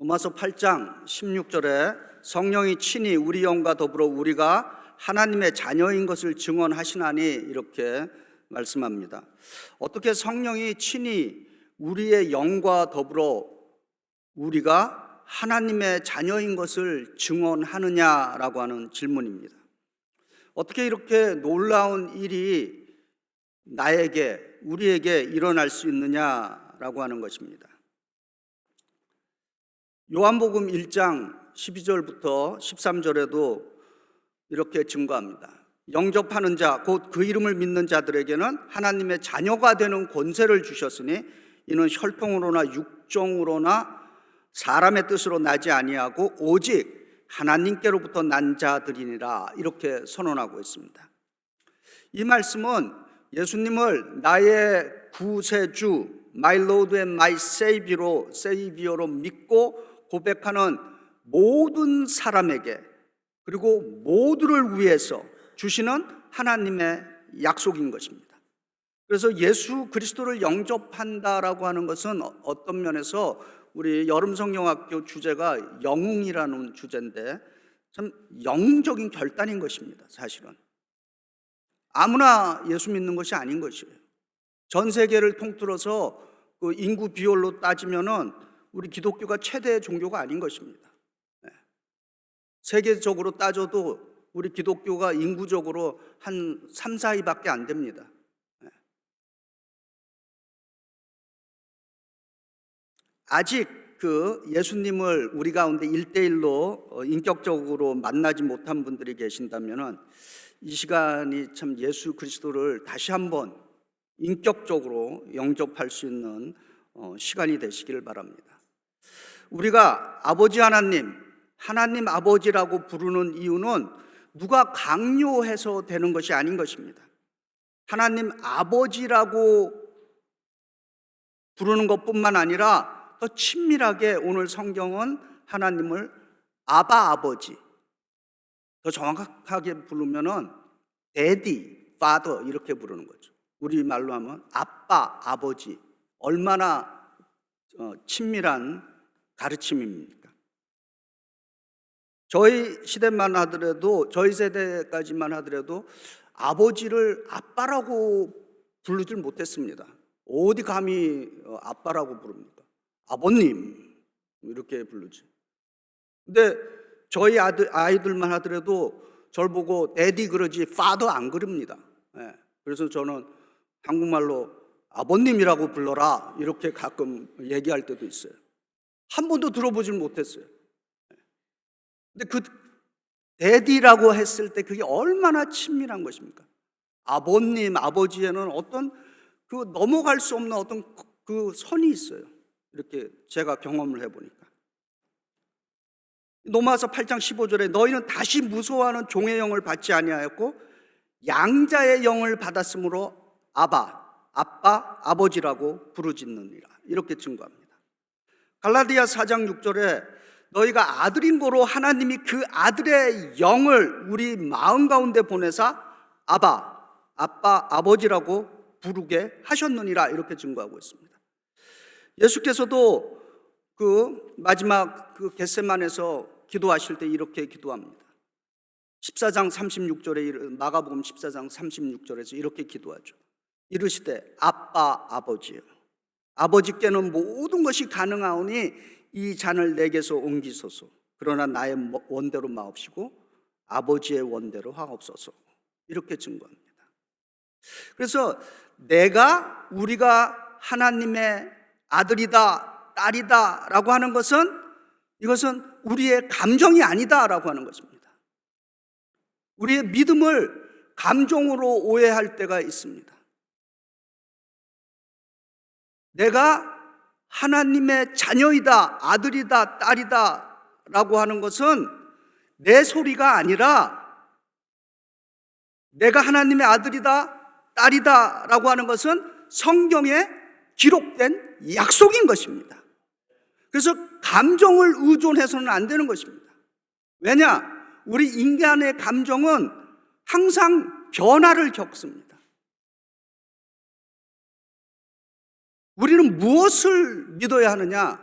로마서 8장 16절에 성령이 친히 우리 영과 더불어 우리가 하나님의 자녀인 것을 증언하시나니 이렇게 말씀합니다. 어떻게 성령이 친히 우리의 영과 더불어 우리가 하나님의 자녀인 것을 증언하느냐라고 하는 질문입니다. 어떻게 이렇게 놀라운 일이 우리에게 일어날 수 있느냐라고 하는 것입니다. 요한복음 1장 12절부터 13절에도 이렇게 증거합니다. 영접하는 자, 곧 그 이름을 믿는 자들에게는 하나님의 자녀가 되는 권세를 주셨으니 이는 혈통으로나 육정으로나 사람의 뜻으로 나지 아니하고 오직 하나님께로부터 난 자들이니라, 이렇게 선언하고 있습니다. 이 말씀은 예수님을 나의 구세주, My Lord and My Savior로 믿고 고백하는 모든 사람에게, 그리고 모두를 위해서 주시는 하나님의 약속인 것입니다. 그래서 예수 그리스도를 영접한다라고 하는 것은 어떤 면에서 우리 여름성경학교 주제가 영웅이라는 주제인데 참 영웅적인 결단인 것입니다. 사실은 아무나 예수 믿는 것이 아닌 것이에요. 전 세계를 통틀어서 그 인구 비율로 따지면은 우리 기독교가 최대 종교가 아닌 것입니다. 세계적으로 따져도 우리 기독교가 인구적으로 한 3, 4위밖에 안 됩니다. 아직 그 예수님을 우리 가운데 1대1로 인격적으로 만나지 못한 분들이 계신다면은 이 시간이 참 예수 그리스도를 다시 한번 인격적으로 영접할 수 있는 시간이 되시기를 바랍니다. 우리가 아버지 하나님 아버지라고 부르는 이유는 누가 강요해서 되는 것이 아닌 것입니다. 하나님 아버지라고 부르는 것뿐만 아니라 더 친밀하게 오늘 성경은 하나님을 아바 아버지, 더 정확하게 부르면은 데디, 파더 이렇게 부르는 거죠. 우리말로 하면 아빠, 아버지, 얼마나 친밀한 가르침입니까? 저희 시대만 하더라도, 저희 세대까지만 하더라도 아버지를 아빠라고 부르질 못했습니다. 어디 감히 아빠라고 부릅니까? 아버님 이렇게 부르지. 근데 저희 아이들만 하더라도 저를 보고 데디 그러지 파더 안 그럽니다. 그래서 저는 한국말로 아버님이라고 불러라 이렇게 가끔 얘기할 때도 있어요. 한 번도 들어보질 못했어요. 근데 그 데디라고 했을 때 그게 얼마나 친밀한 것입니까? 아버님, 아버지에는 어떤 그 넘어갈 수 없는 어떤 그 선이 있어요. 이렇게 제가 경험을 해보니까. 로마서 8장 15절에 너희는 다시 무소하는 종의 영을 받지 아니하였고 양자의 영을 받았으므로 아빠, 아버지라고 부르짖느니라, 이렇게 증거합니다. 갈라디아 4장 6절에 너희가 아들인 고로 하나님이 그 아들의 영을 우리 마음 가운데 보내사 아빠, 아버지라고 부르게 하셨느니라, 이렇게 증거하고 있습니다. 예수께서도 그 마지막 그 겟세마네에서 기도하실 때 이렇게 기도합니다. 14장 36절에 마가복음 14장 36절에서 이렇게 기도하죠. 이르시되 아빠 아버지여, 아버지께는 모든 것이 가능하오니 이 잔을 내게서 옮기소서. 그러나 나의 원대로 마옵시고 아버지의 원대로 하옵소서. 이렇게 증거합니다. 그래서 우리가 하나님의 아들이다, 딸이다 라고 하는 것은, 이것은 우리의 감정이 아니다 라고 하는 것입니다. 우리의 믿음을 감정으로 오해할 때가 있습니다. 내가 하나님의 자녀이다, 아들이다, 딸이다 라고 하는 것은 내 소리가 아니라, 내가 하나님의 아들이다, 딸이다 라고 하는 것은 성경에 기록된 약속인 것입니다. 그래서 감정을 의존해서는 안 되는 것입니다. 왜냐? 우리 인간의 감정은 항상 변화를 겪습니다. 우리는 무엇을 믿어야 하느냐?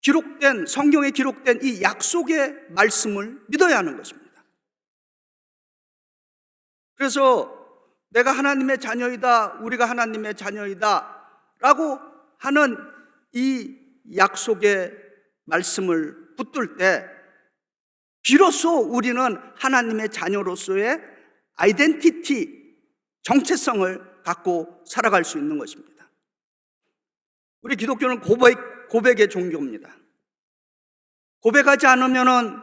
기록된, 성경에 기록된 이 약속의 말씀을 믿어야 하는 것입니다. 그래서 내가 하나님의 자녀이다, 우리가 하나님의 자녀이다 라고 하는 이 약속의 말씀을 붙들 때 비로소 우리는 하나님의 자녀로서의 아이덴티티, 정체성을 갖고 살아갈 수 있는 것입니다. 우리 기독교는 고백의 종교입니다. 고백하지 않으면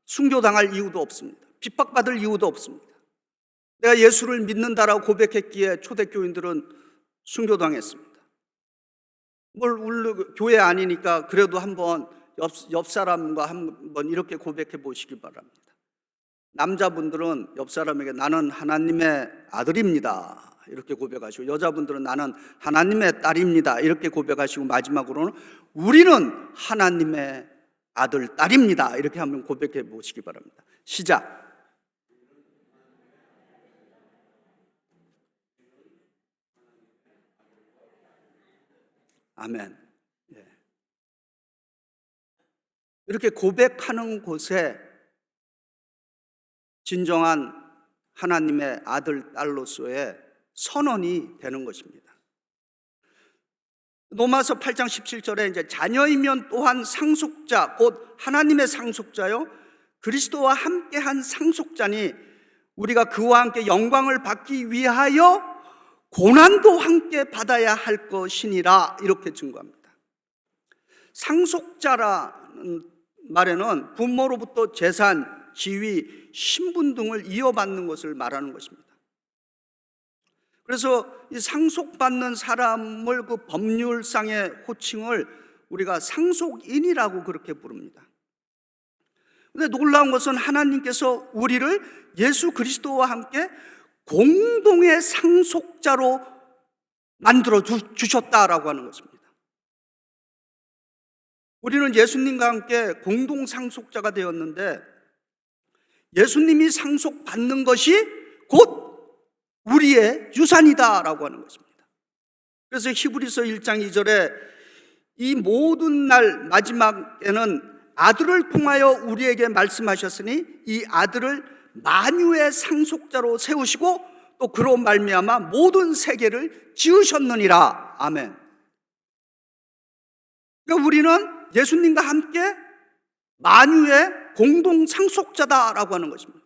순교당할 이유도 없습니다. 핍박받을 이유도 없습니다. 내가 예수를 믿는다라고 고백했기에 초대교인들은 순교당했습니다. 교회 아니니까 그래도 한번 옆 사람과 한번 이렇게 고백해 보시기 바랍니다. 남자분들은 옆 사람에게 나는 하나님의 아들입니다 이렇게 고백하시고, 여자분들은 나는 하나님의 딸입니다 이렇게 고백하시고, 마지막으로는 우리는 하나님의 아들, 딸입니다 이렇게 한번 고백해 보시기 바랍니다. 시작. 아멘. 예. 이렇게 고백하는 곳에 진정한 하나님의 아들, 딸로서의 선언이 되는 것입니다. 로마서 8장 17절에 이제 자녀이면 또한 상속자, 곧 하나님의 상속자요 그리스도와 함께한 상속자니 우리가 그와 함께 영광을 받기 위하여 고난도 함께 받아야 할 것이니라 이렇게 증거합니다. 상속자라는 말에는 부모로부터 재산, 지위, 신분 등을 이어받는 것을 말하는 것입니다. 그래서 이 상속받는 사람을 그 법률상의 호칭을 우리가 상속인이라고 그렇게 부릅니다. 그런데 놀라운 것은 하나님께서 우리를 예수 그리스도와 함께 공동의 상속자로 만들어 주셨다라고 하는 것입니다. 우리는 예수님과 함께 공동 상속자가 되었는데 예수님이 상속받는 것이 곧 우리의 유산이다라고 하는 것입니다. 그래서 히브리서 1장 2절에 이 모든 날 마지막에는 아들을 통하여 우리에게 말씀하셨으니 이 아들을 만유의 상속자로 세우시고 또 그로 말미암아 모든 세계를 지으셨느니라. 아멘. 그러니까 우리는 예수님과 함께 만유의 공동 상속자다라고 하는 것입니다.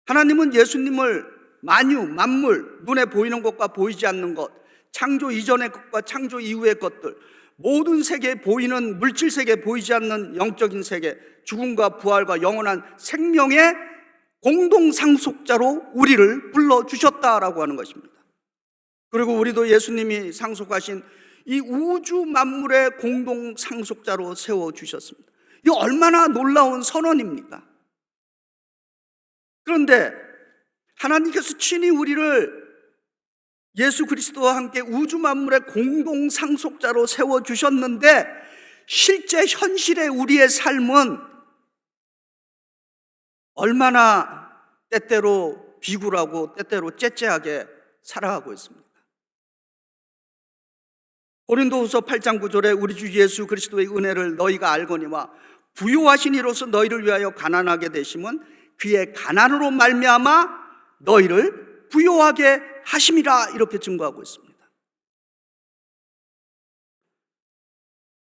하나님은 예수님을 만유, 만물, 눈에 보이는 것과 보이지 않는 것, 창조 이전의 것과 창조 이후의 것들, 모든 세계에 보이는 물질 세계에 보이지 않는 영적인 세계, 죽음과 부활과 영원한 생명의 공동 상속자로 우리를 불러주셨다라고 하는 것입니다. 그리고 우리도 예수님이 상속하신 이 우주 만물의 공동 상속자로 세워주셨습니다. 이거 얼마나 놀라운 선언입니까? 그런데 하나님께서 친히 우리를 예수 그리스도와 함께 우주 만물의 공동 상속자로 세워주셨는데 실제 현실의 우리의 삶은 얼마나 때때로 비굴하고 때때로 째째하게 살아가고 있습니다. 고린도후서 8장 9절에 우리 주 예수 그리스도의 은혜를 너희가 알거니와 부요하신 이로서 너희를 위하여 가난하게 되심은 그의 가난으로 말미암아 너희를 부요하게 하심이라 이렇게 증거하고 있습니다.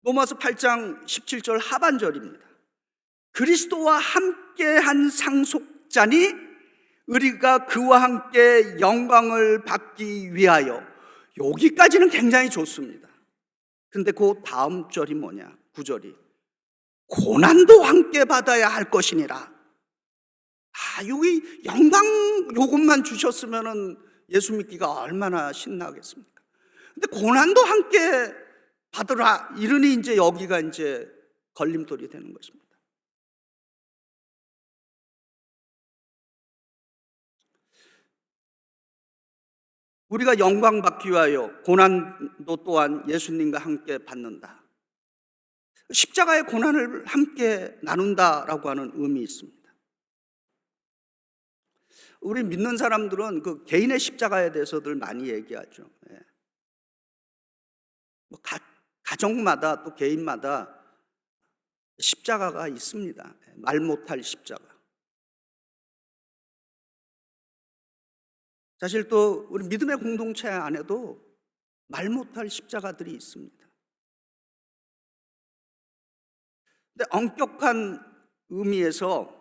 로마서 8장 17절 하반절입니다. 그리스도와 함께한 상속자니 우리가 그와 함께 영광을 받기 위하여. 여기까지는 굉장히 좋습니다. 근데 그 다음 절이 뭐냐? 9절이 고난도 함께 받아야 할 것이니라. 여기 영광 요것만 주셨으면은 예수 믿기가 얼마나 신나겠습니까? 근데 고난도 함께 받으라 이러니 이제 여기가 이제 걸림돌이 되는 것입니다. 우리가 영광 받기 위하여 고난도 또한 예수님과 함께 받는다. 십자가의 고난을 함께 나눈다라고 하는 의미 있습니다. 우리 믿는 사람들은 그 개인의 십자가에 대해서들 많이 얘기하죠. 가정마다 또 개인마다 십자가가 있습니다. 말 못할 십자가. 사실 또 우리 믿음의 공동체 안에도 말 못할 십자가들이 있습니다. 근데 엄격한 의미에서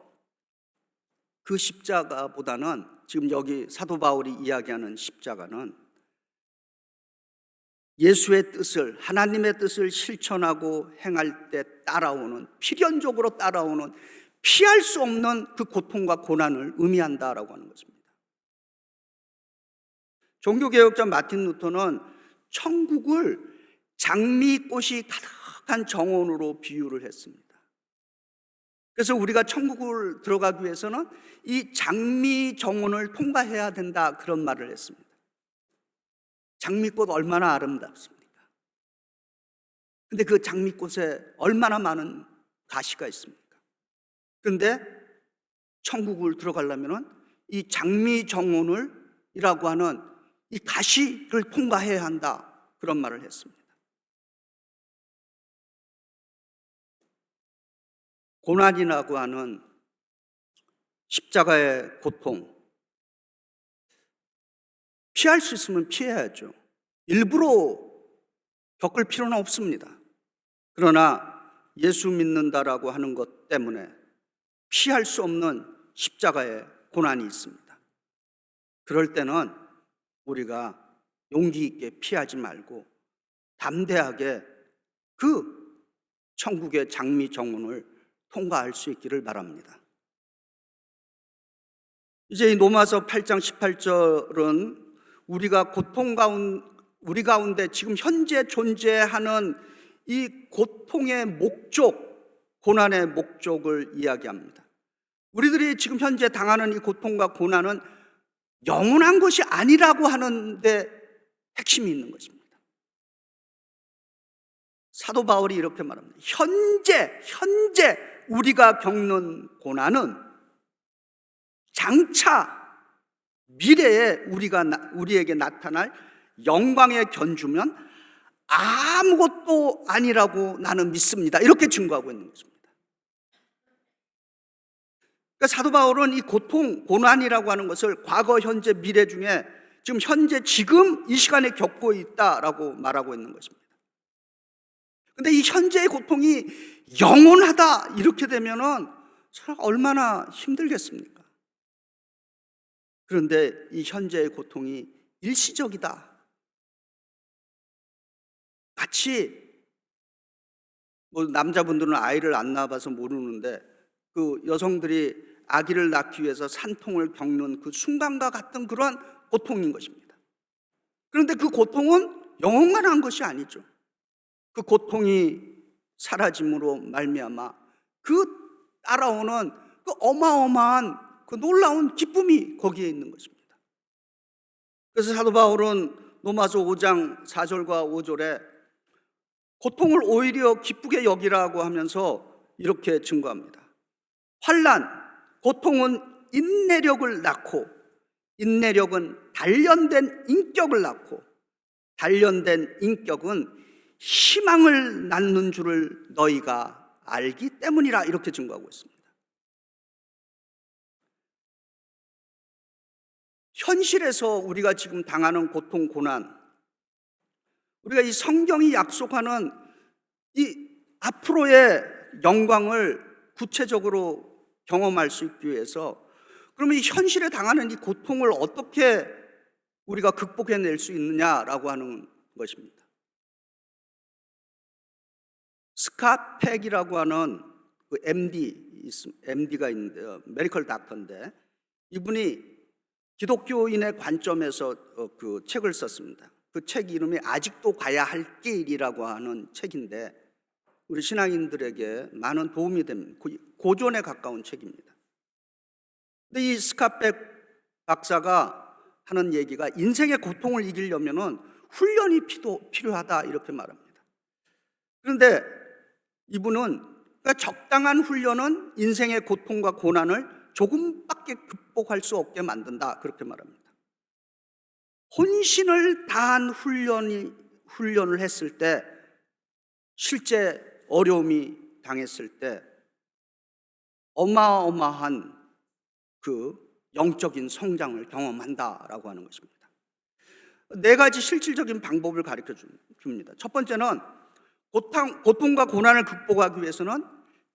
그 십자가보다는 지금 여기 사도 바울이 이야기하는 십자가는 예수의 뜻을, 하나님의 뜻을 실천하고 행할 때 따라오는, 필연적으로 따라오는 피할 수 없는 그 고통과 고난을 의미한다라고 하는 것입니다. 종교개혁자 마틴 루터는 천국을 장미꽃이 가득한 정원으로 비유를 했습니다. 그래서 우리가 천국을 들어가기 위해서는 이 장미 정원을 통과해야 된다, 그런 말을 했습니다. 장미꽃 얼마나 아름답습니까? 근데 그 장미꽃에 얼마나 많은 가시가 있습니까? 그런데 천국을 들어가려면 이 장미 정원이라고 하는 이 가시를 통과해야 한다, 그런 말을 했습니다. 고난이라고 하는 십자가의 고통, 피할 수 있으면 피해야죠. 일부러 겪을 필요는 없습니다. 그러나 예수 믿는다라고 하는 것 때문에 피할 수 없는 십자가의 고난이 있습니다. 그럴 때는 우리가 용기 있게 피하지 말고 담대하게 그 천국의 장미 정원을 통과할 수 있기를 바랍니다. 이제 이 로마서 8장 18절은 우리 가운데 지금 현재 존재하는 이 고통의 목적, 고난의 목적을 이야기합니다. 우리들이 지금 현재 당하는 이 고통과 고난은 영원한 것이 아니라고 하는데 핵심이 있는 것입니다. 사도 바울이 이렇게 말합니다. 현재 우리가 겪는 고난은 장차 미래에 우리에게 나타날 영광의 견주면 아무것도 아니라고 나는 믿습니다. 이렇게 증거하고 있는 것입니다. 그러니까 사도 바울은 이 고통, 고난이라고 하는 것을 과거, 현재, 미래 중에 지금 현재, 지금 이 시간에 겪고 있다라고 말하고 있는 것입니다. 그런데 이 현재의 고통이 영원하다 이렇게 되면은 얼마나 힘들겠습니까? 그런데 이 현재의 고통이 일시적이다. 마치 남자분들은 아이를 안 낳아봐서 모르는데 그 여성들이 아기를 낳기 위해서 산통을 겪는 그 순간과 같은 그런 고통인 것입니다. 그런데 그 고통은 영원한 것이 아니죠. 그 고통이 사라짐으로 말미암아 그 따라오는 그 어마어마한 그 놀라운 기쁨이 거기에 있는 것입니다. 그래서 사도 바울은 로마서 5장 4절과 5절에 고통을 오히려 기쁘게 여기라고 하면서 이렇게 증거합니다. 환난, 고통은 인내력을 낳고 인내력은 단련된 인격을 낳고 단련된 인격은 희망을 낳는 줄을 너희가 알기 때문이라 이렇게 증거하고 있습니다. 현실에서 우리가 지금 당하는 고통, 고난, 우리가 이 성경이 약속하는 이 앞으로의 영광을 구체적으로 경험할 수 있기 위해서 그러면 이 현실에 당하는 이 고통을 어떻게 우리가 극복해낼 수 있느냐라고 하는 것입니다. 스캇 팩이라고 하는 그 MD가 있는데요. 메디컬 닥터인데 이분이 기독교인의 관점에서 그 책을 썼습니다. 그 책 이름이 아직도 가야 할 길이라고 하는 책인데 우리 신앙인들에게 많은 도움이 됩니다. 고전에 가까운 책입니다. 근데 이 스캇 팩 박사가 하는 얘기가 인생의 고통을 이기려면 훈련이 필요하다 이렇게 말합니다. 그런데 이분은 그러니까 적당한 훈련은 인생의 고통과 고난을 조금밖에 극복할 수 없게 만든다 그렇게 말합니다. 혼신을 다한 훈련을 했을 때 실제 어려움이 당했을 때 어마어마한 그 영적인 성장을 경험한다라고 하는 것입니다. 네 가지 실질적인 방법을 가르쳐 줍니다. 첫 번째는 고통과 고난을 극복하기 위해서는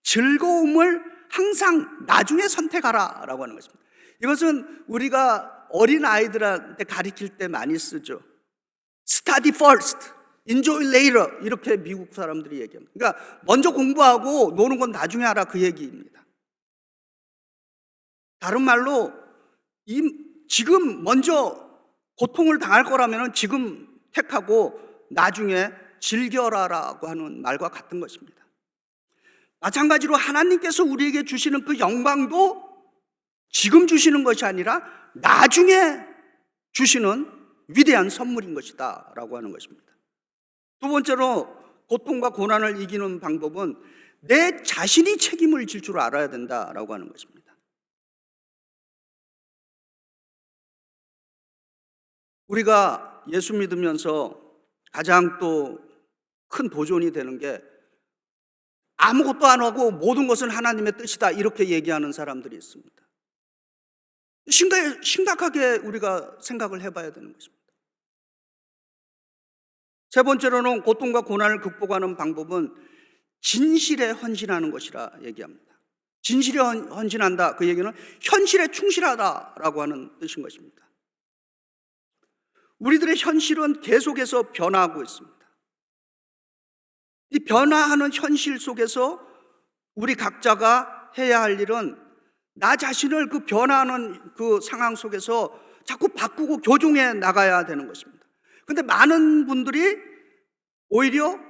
즐거움을 항상 나중에 선택하라라고 하는 것입니다. 이것은 우리가 어린 아이들한테 가르칠 때 많이 쓰죠. Study first, enjoy later, 이렇게 미국 사람들이 얘기합니다. 그러니까 먼저 공부하고 노는 건 나중에 하라, 그 얘기입니다. 다른 말로 지금 먼저 고통을 당할 거라면 지금 택하고 나중에 즐겨라라고 하는 말과 같은 것입니다. 마찬가지로 하나님께서 우리에게 주시는 그 영광도 지금 주시는 것이 아니라 나중에 주시는 위대한 선물인 것이다 라고 하는 것입니다. 두 번째로 고통과 고난을 이기는 방법은 내 자신이 책임을 질 줄 알아야 된다라고 하는 것입니다. 우리가 예수 믿으면서 가장 또 큰 도전이 되는 게 아무것도 안 하고 모든 것은 하나님의 뜻이다 이렇게 얘기하는 사람들이 있습니다. 심각하게 우리가 생각을 해봐야 되는 것입니다. 세 번째로는 고통과 고난을 극복하는 방법은 진실에 헌신하는 것이라 얘기합니다. 진실에 헌신한다, 그 얘기는 현실에 충실하다라고 하는 뜻인 것입니다. 우리들의 현실은 계속해서 변화하고 있습니다. 이 변화하는 현실 속에서 우리 각자가 해야 할 일은 나 자신을 그 변화하는 그 상황 속에서 자꾸 바꾸고 교정해 나가야 되는 것입니다. 그런데 많은 분들이 오히려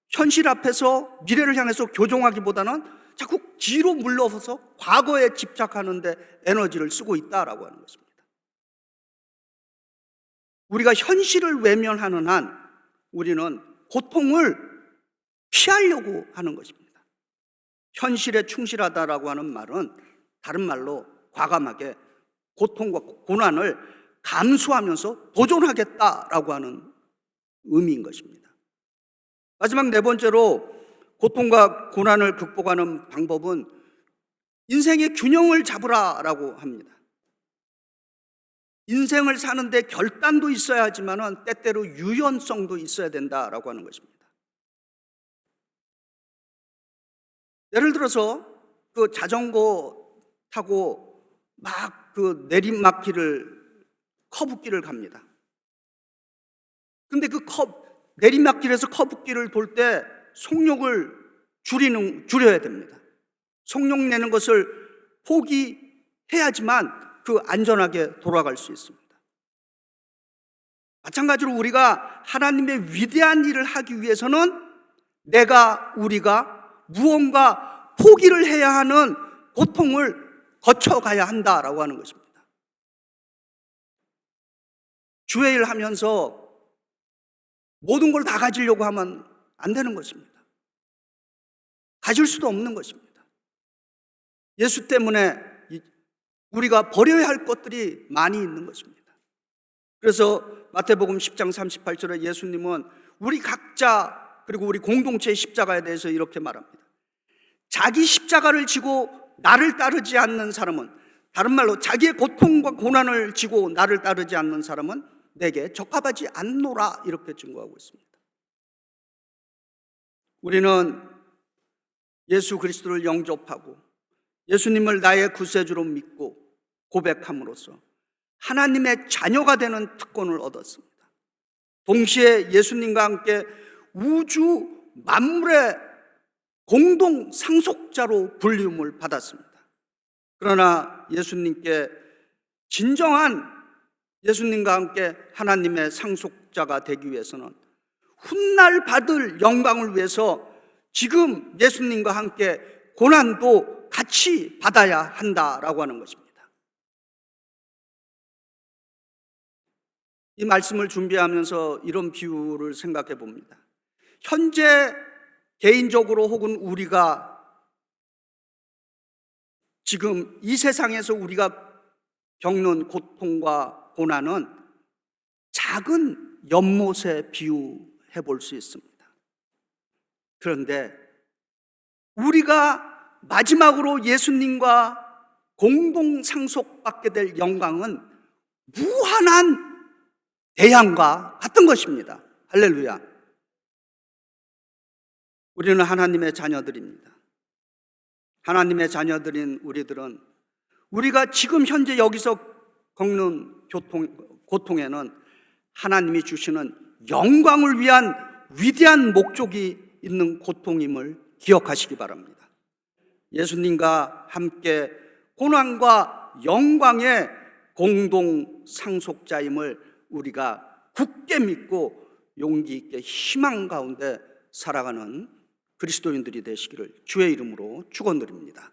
현실 앞에서 미래를 향해서 교정하기보다는 자꾸 뒤로 물러서서 과거에 집착하는 데 에너지를 쓰고 있다라고 하는 것입니다. 우리가 현실을 외면하는 한 우리는 고통을 피하려고 하는 것입니다. 현실에 충실하다라고 하는 말은 다른 말로 과감하게 고통과 고난을 감수하면서 도전하겠다라고 하는 의미인 것입니다. 마지막 네 번째로 고통과 고난을 극복하는 방법은 인생의 균형을 잡으라라고 합니다. 인생을 사는데 결단도 있어야 하지만 때때로 유연성도 있어야 된다라고 하는 것입니다. 예를 들어서 그 자전거 타고 막 그 내리막길을 커브길을 갑니다. 근데 그 내리막길에서 커브길을 돌 때 속력을 줄여야 됩니다. 속력 내는 것을 포기해야지만 그 안전하게 돌아갈 수 있습니다. 마찬가지로 우리가 하나님의 위대한 일을 하기 위해서는 우리가 무언가 포기를 해야 하는 고통을 거쳐가야 한다라고 하는 것입니다. 주의 일 하면서 모든 걸 다 가지려고 하면 안 되는 것입니다. 가질 수도 없는 것입니다. 예수 때문에 우리가 버려야 할 것들이 많이 있는 것입니다. 그래서 마태복음 10장 38절에 예수님은 우리 각자 그리고 우리 공동체의 십자가에 대해서 이렇게 말합니다. 자기 십자가를 지고 나를 따르지 않는 사람은, 다른 말로 자기의 고통과 고난을 지고 나를 따르지 않는 사람은 내게 적합하지 않노라, 이렇게 증거하고 있습니다. 우리는 예수 그리스도를 영접하고 예수님을 나의 구세주로 믿고 고백함으로써 하나님의 자녀가 되는 특권을 얻었습니다. 동시에 예수님과 함께 우주 만물의 공동 상속자로 불림을 받았습니다. 그러나 예수님과 함께 하나님의 상속자가 되기 위해서는 훗날 받을 영광을 위해서 지금 예수님과 함께 고난도 같이 받아야 한다라고 하는 것입니다. 이 말씀을 준비하면서 이런 비유를 생각해 봅니다. 현재 개인적으로 혹은 우리가 지금 이 세상에서 우리가 겪는 고통과 고난은 작은 연못에 비유해 볼 수 있습니다. 그런데 우리가 마지막으로 예수님과 공동 상속받게 될 영광은 무한한 대양과 같은 것입니다. 할렐루야. 우리는 하나님의 자녀들입니다. 하나님의 자녀들인 우리들은 우리가 지금 현재 여기서 겪는 고통에는 하나님이 주시는 영광을 위한 위대한 목적이 있는 고통임을 기억하시기 바랍니다. 예수님과 함께 고난과 영광의 공동 상속자임을 우리가 굳게 믿고 용기 있게 희망 가운데 살아가는 그리스도인들이 되시기를 주의 이름으로 축원드립니다.